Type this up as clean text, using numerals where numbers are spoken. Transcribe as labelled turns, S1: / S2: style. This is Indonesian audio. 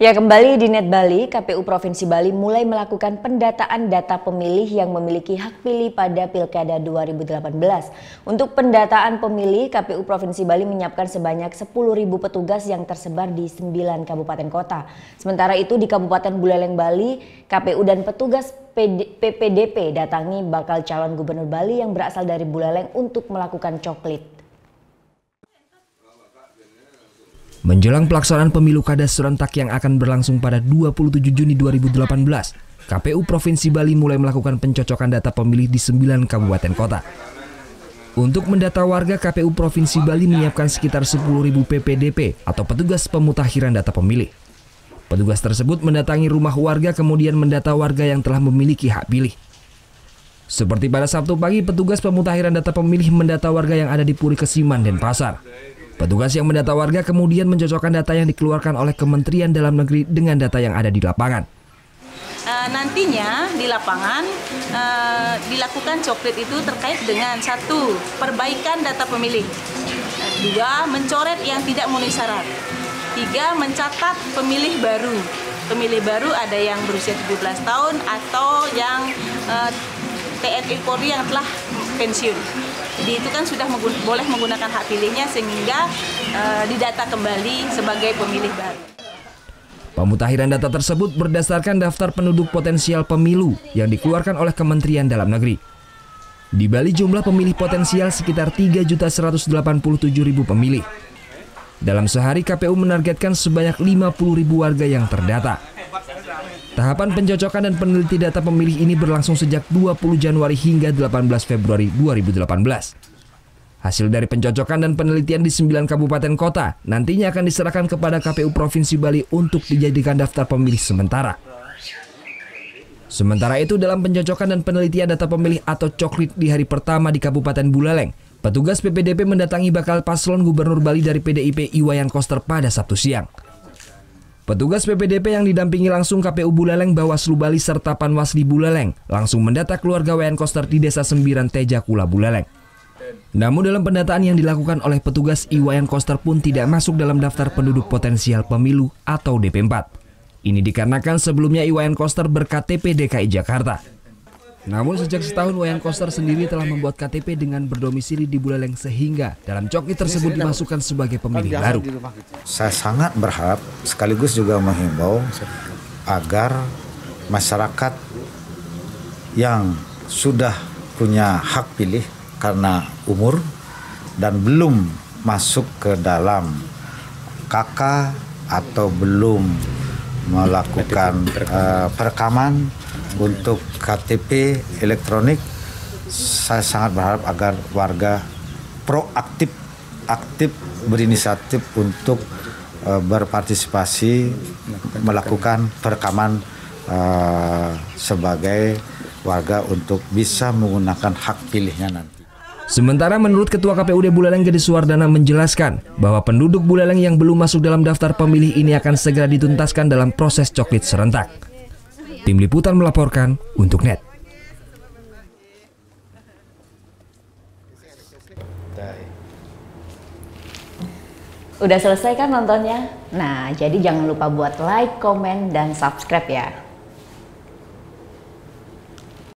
S1: Ya, kembali di Net Bali, KPU Provinsi Bali mulai melakukan pendataan data pemilih yang memiliki hak pilih pada Pilkada 2018. Untuk pendataan pemilih, KPU Provinsi Bali menyiapkan sebanyak 10.000 petugas yang tersebar di 9 kabupaten kota. Sementara itu di Kabupaten Buleleng, Bali, KPU dan petugas PPDP datangi bakal calon gubernur Bali yang berasal dari Buleleng untuk melakukan coklit.
S2: Menjelang pelaksanaan pemilu kada serentak yang akan berlangsung pada 27 Juni 2018, KPU Provinsi Bali mulai melakukan pencocokan data pemilih di 9 kabupaten kota. Untuk mendata warga, KPU Provinsi Bali menyiapkan sekitar 10.000 PPDP atau petugas pemutakhiran data pemilih. Petugas tersebut mendatangi rumah warga kemudian mendata warga yang telah memiliki hak pilih. Seperti pada Sabtu pagi, petugas pemutakhiran data pemilih mendata warga yang ada di Puri Kesiman, Denpasar. Petugas yang mendata warga kemudian mencocokkan data yang dikeluarkan oleh Kementerian Dalam Negeri dengan data yang ada di lapangan.
S3: Nantinya di lapangan dilakukan coklit itu terkait dengan 1. Perbaikan data pemilih, 2. Mencoret yang tidak memenuhi syarat, 3. Mencatat pemilih baru. Pemilih baru ada yang berusia 17 tahun atau yang TNI Polri yang telah pensiun. Jadi itu kan sudah boleh menggunakan hak pilihnya sehingga didata kembali sebagai pemilih baru.
S2: Pemutakhiran data tersebut berdasarkan daftar penduduk potensial pemilu yang dikeluarkan oleh Kementerian Dalam Negeri. Di Bali jumlah pemilih potensial sekitar 3.187.000 pemilih. Dalam sehari KPU menargetkan sebanyak 50.000 warga yang terdata. Tahapan pencocokan dan peneliti data pemilih ini berlangsung sejak 20 Januari hingga 18 Februari 2018. Hasil dari pencocokan dan penelitian di 9 kabupaten kota nantinya akan diserahkan kepada KPU Provinsi Bali untuk dijadikan daftar pemilih sementara. Sementara itu dalam pencocokan dan penelitian data pemilih atau coklit di hari pertama di Kabupaten Buleleng, petugas PPDP mendatangi bakal paslon Gubernur Bali dari PDIP Iwayan Koster pada Sabtu siang. Petugas PPDP yang didampingi langsung KPU Buleleng, Bawaslu Bali serta Panwasli Buleleng langsung mendata keluarga Wayan Koster di Desa Sembiran Tejakula Buleleng. Namun dalam pendataan yang dilakukan oleh petugas, Iwayan Koster pun tidak masuk dalam daftar penduduk potensial pemilu atau DP4. Ini dikarenakan sebelumnya Iwayan Koster berKTP DKI Jakarta. Namun sejak setahun Wayan Koster sendiri telah membuat KTP dengan berdomisili di Buleleng sehingga dalam coklit tersebut dimasukkan sebagai pemilih baru.
S4: Saya sangat berharap sekaligus juga menghimbau agar masyarakat yang sudah punya hak pilih karena umur dan belum masuk ke dalam KK atau belum melakukan perekaman untuk KTP elektronik, saya sangat berharap agar warga proaktif, berinisiatif untuk berpartisipasi melakukan perekaman sebagai warga untuk bisa menggunakan hak pilihnya nanti.
S2: Sementara menurut Ketua KPUD Buleleng Gede Suwardana menjelaskan bahwa penduduk Buleleng yang belum masuk dalam daftar pemilih ini akan segera dituntaskan dalam proses coklit serentak. Tim Liputan melaporkan untuk Net.
S1: Udah selesai kan nontonnya? Nah, jadi jangan lupa buat like, komen, dan subscribe ya.